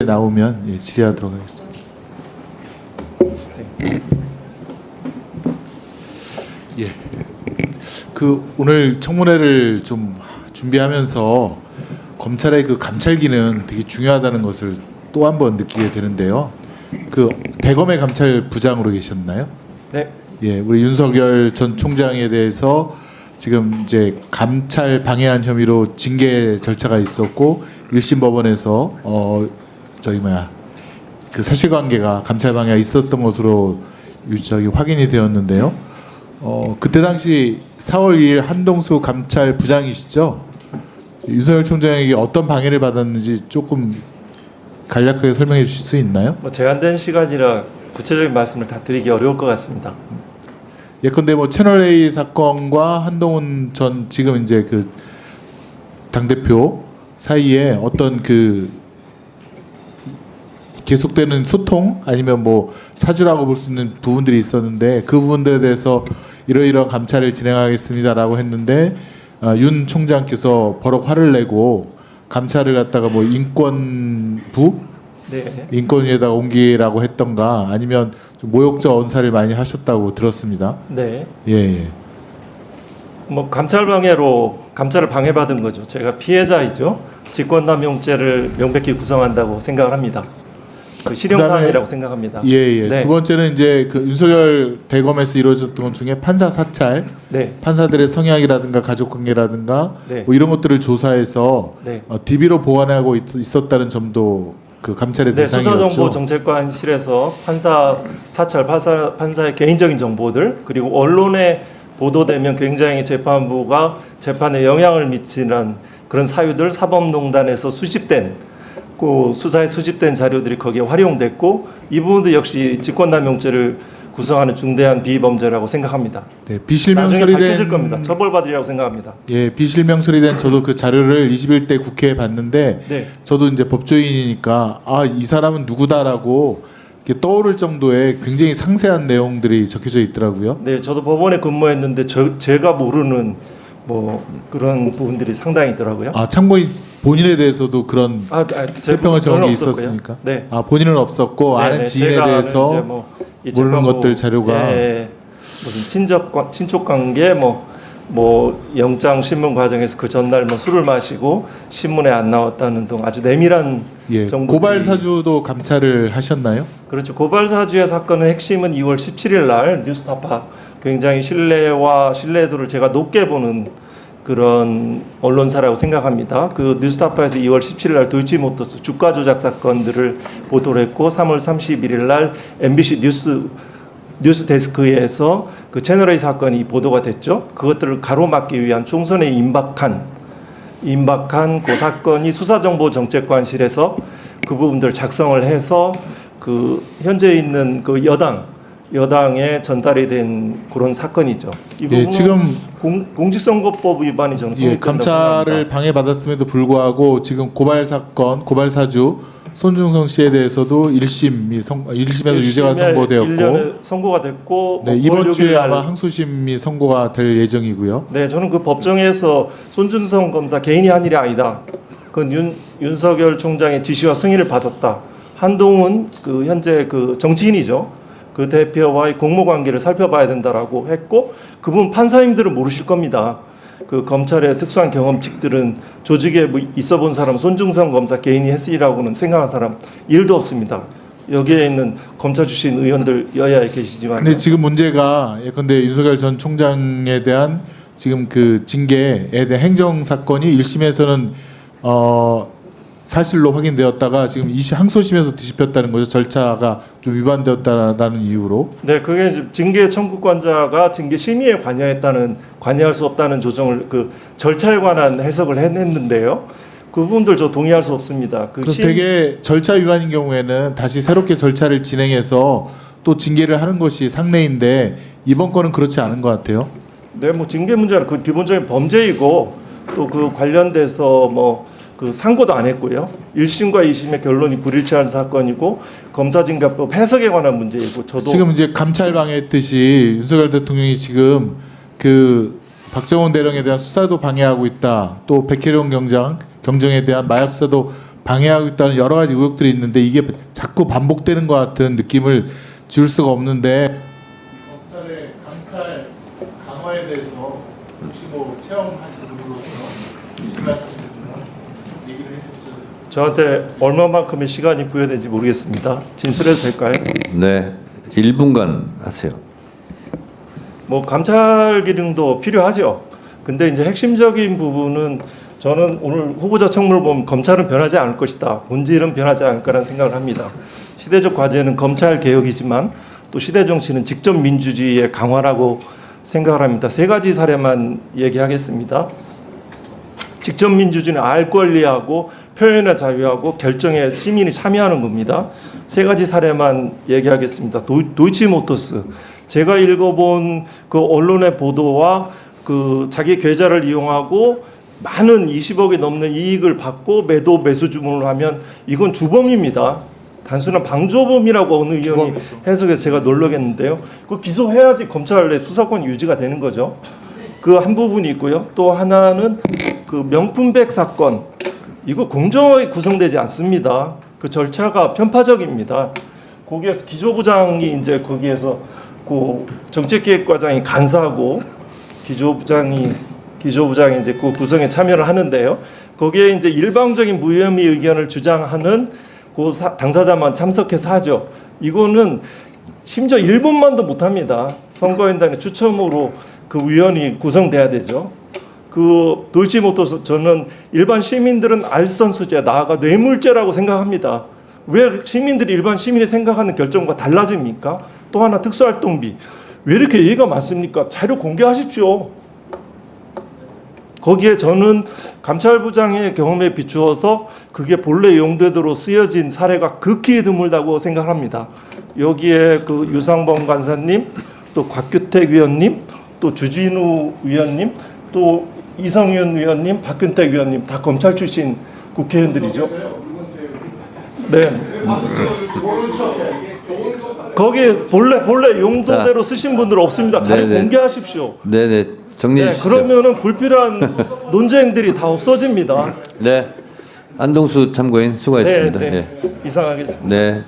나오면 질의하도록 하겠습니다. 예. 오늘 청문회를 좀 준비하면서 검찰의 그 감찰 기능 되게 중요하다는 것을 또 한 번 느끼게 되는데요. 대검의 감찰부장으로 계셨나요? 네. 예, 우리 윤석열 전 총장에 대해서 지금 이제 감찰 방해한 혐의로 징계 절차가 있었고 1심 법원에서 그 사실관계가 감찰 방해가 있었던 것으로 확인이 되었는데요. 그때 당시 4월 2일 한동수 감찰부장이시죠? 윤석열 총장에게 어떤 방해를 받았는지 조금 간략하게 설명해 주실 수 있나요? 제한된 시간이라 구체적인 말씀을 다 드리기 어려울 것 같습니다. 예컨대 채널A 사건과 한동훈 전 지금 이제 그 당대표 사이에 어떤 계속되는 소통 아니면 사주라고 볼 수 있는 부분들이 있었는데 그 부분들에 대해서 이러이러한 감찰을 진행하겠습니다라고 했는데 윤 총장께서 버럭 화를 내고 감찰을 갖다가 인권부 네. 인권위에다가 옮기라고 했던가 아니면 좀 모욕적 언사를 많이 하셨다고 들었습니다. 네. 예. 감찰 방해로 감찰을 방해받은 거죠. 제가 피해자이죠. 직권남용죄를 명백히 구성한다고 생각을 합니다. 실형사항이라고 생각합니다. 예. 네. 두 번째는 이제 윤석열 대검에서 이루어졌던 것 중에 판사 사찰, 네. 판사들의 성향이라든가 가족관계라든가 네. 이런 것들을 조사해서 네. DB로 보완하고 있었다는 점도 감찰의 대상이었죠. 수사정보정책관실에서 판사 사찰, 판사의 개인적인 정보들 그리고 언론에 보도되면 굉장히 재판부가 재판에 영향을 미치는 그런 사유들 사법농단에서 수사에 수집된 자료들이 거기에 활용됐고 이 부분도 역시 직권남용죄를 구성하는 중대한 비범죄라고 생각합니다. 네, 비실명 나중에 처리된 밝혀질 겁니다. 처벌받으리라고 생각합니다. 예, 비실명 처리된 저도 그 자료를 21대 국회에 봤는데 네. 저도 이제 법조인이니까 이 사람은 누구다라고 이렇게 떠오를 정도의 굉장히 상세한 내용들이 적혀져 있더라고요. 네, 저도 법원에 근무했는데 제가 모르는 그런 부분들이 상당히 있더라고요. 참고인 본인에 대해서도 그런 세평을 정한 게 있었습니까? 네. 본인은 없었고 아는 지인에 대해서 모르는 것들 자료가 무슨 친족 관계 영장 신문 과정에서 그 전날 술을 마시고 신문에 안 나왔다는 등 아주 내밀한 정보들이. 고발 사주도 감찰을 하셨나요? 그렇죠. 고발 사주의 사건의 핵심은 2월 17일 날 뉴스타파 굉장히 신뢰도를 제가 높게 보는 그런 언론사라고 생각합니다. 그 뉴스타파에서 2월 17일 날 도이치모터스 주가 조작 사건들을 보도를 했고 3월 31일 날 MBC 뉴스 데스크에서 그 채널A 사건이 보도가 됐죠. 그것들을 가로막기 위한 총선에 임박한 그 사건이 수사정보정책관실에서 그 부분들 작성을 해서 현재 있는 여당에 전달이 된 그런 사건이죠. 이 부분은 지금 공직선거법 위반이 저는 감찰을 방해받았음에도 불구하고 지금 고발 사주 손중성 씨에 대해서도 1심에서 유죄가 선고되었고 1년에 선고가 됐고 이번 주에 아마 항소심이 선고가 될 예정이고요. 네, 저는 그 법정에서 손준성 검사 개인이 한 일이 아니다. 윤석열 총장의 지시와 승인을 받았다. 한동훈 현재 정치인이죠. 그 대표와의 공모관계를 살펴봐야 된다라고 했고 그분 판사님들은 모르실 겁니다. 그 검찰의 특수한 경험칙들은 조직에 있어본 사람 손중성 검사 개인이 했으리라고는 생각한 사람 1도 없습니다. 여기에 있는 검찰 출신 의원들 여야에 계시지만 근데 지금 문제가 예컨대 윤석열 전 총장에 대한 지금 징계에 대한 행정 사건이 1심에서는 사실로 확인되었다가 지금 항소심에서 뒤집혔다는 거죠. 절차가 좀 위반되었다라는 이유로. 네, 그게 징계 청구권자가 징계 심의에 관여할 수 없다는 조정을 절차에 관한 해석을 했는데요. 그 부분들 저 동의할 수 없습니다. 되게 절차 위반인 경우에는 다시 새롭게 절차를 진행해서 또 징계를 하는 것이 상례인데 이번 건은 그렇지 않은 것 같아요. 네, 징계 문제는 기본적인 범죄이고 또 관련돼서 상고도 안 했고요. 1심과 2심의 결론이 불일치한 사건이고 검사징계법 해석에 관한 문제이고 지금 이제 감찰 방해했듯이 윤석열 대통령이 지금 박정훈 대령에 대한 수사도 방해하고 있다. 또 백혜령 경정에 대한 마약 수사도 방해하고 있다는 여러 가지 의혹들이 있는데 이게 자꾸 반복되는 것 같은 느낌을 지울 수가 없는데 검찰의 감찰 강화에 대해서 혹시 뭐 체험하신 분으로서 무슨 말씀이신가 얘기를 해주세요. 저한테 얼마만큼의 시간이 부여된지 모르겠습니다. 진술해도 될까요? 네, 1분간 하세요. 뭐 감찰 기능도 필요하죠. 근데 이제 핵심적인 부분은 저는 오늘 후보자 청문을 보면 검찰은 변하지 않을 것이다. 본질은 변하지 않을 거라는 생각을 합니다. 시대적 과제는 검찰 개혁이지만 또 시대 정치는 직접 민주주의의 강화라고 생각을 합니다. 세 가지 사례만 얘기하겠습니다. 직접 민주주의는 알 권리하고 표현의 자유하고 결정에 시민이 참여하는 겁니다. 세 가지 사례만 얘기하겠습니다. 도이치모터스, 제가 읽어본 그 언론의 보도와 그 자기 계좌를 이용하고 많은 20억이 넘는 이익을 받고 매수 주문을 하면 이건 주범입니다. 단순한 방조범이라고 어느 의원이 해석해서 제가 놀라겠는데요. 그 기소해야지 검찰 내 수사권 유지가 되는 거죠. 그 한 부분이 있고요. 또 하나는 그 명품백 사건, 이거 공정하게 구성되지 않습니다. 그 절차가 편파적입니다. 거기에서 기조부장이 이제 거기에서 그 정책기획과장이 간사하고 기조부장이 이제 그 구성에 참여를 하는데요. 거기에 이제 일방적인 무혐의 의견을 주장하는 그 당사자만 참석해서 하죠. 이거는 심지어 1분만도 못합니다. 선거인단의 추첨으로 그 위원이 구성돼야 되죠. 그 도이치모터스 저는 일반 시민들은 알선수재, 나아가 뇌물죄라고 생각합니다. 왜 시민들이 일반 시민이 생각하는 결정과 달라집니까? 또 하나 특수활동비. 왜 이렇게 얘기가 많습니까? 자료 공개하십시오. 거기에 저는 감찰부장의 경험에 비추어서 그게 본래 용도대로 쓰여진 사례가 극히 드물다고 생각합니다. 여기에 그 유상범 간사님, 또 곽규택 위원님, 또 주진우 위원님, 또 이성윤 위원님, 박균택 위원님 다 검찰 출신 국회의원들이죠. 네. 거기에 본래 용도대로 쓰신 분들 없습니다. 자료 네네. 공개하십시오. 네네, 정리해 네, 주시죠. 그러면은 불필요한 논쟁들이 다 없어집니다. 네, 안동수 참고인 수고하셨습니다. 네, 네. 이상하겠습니다. 네.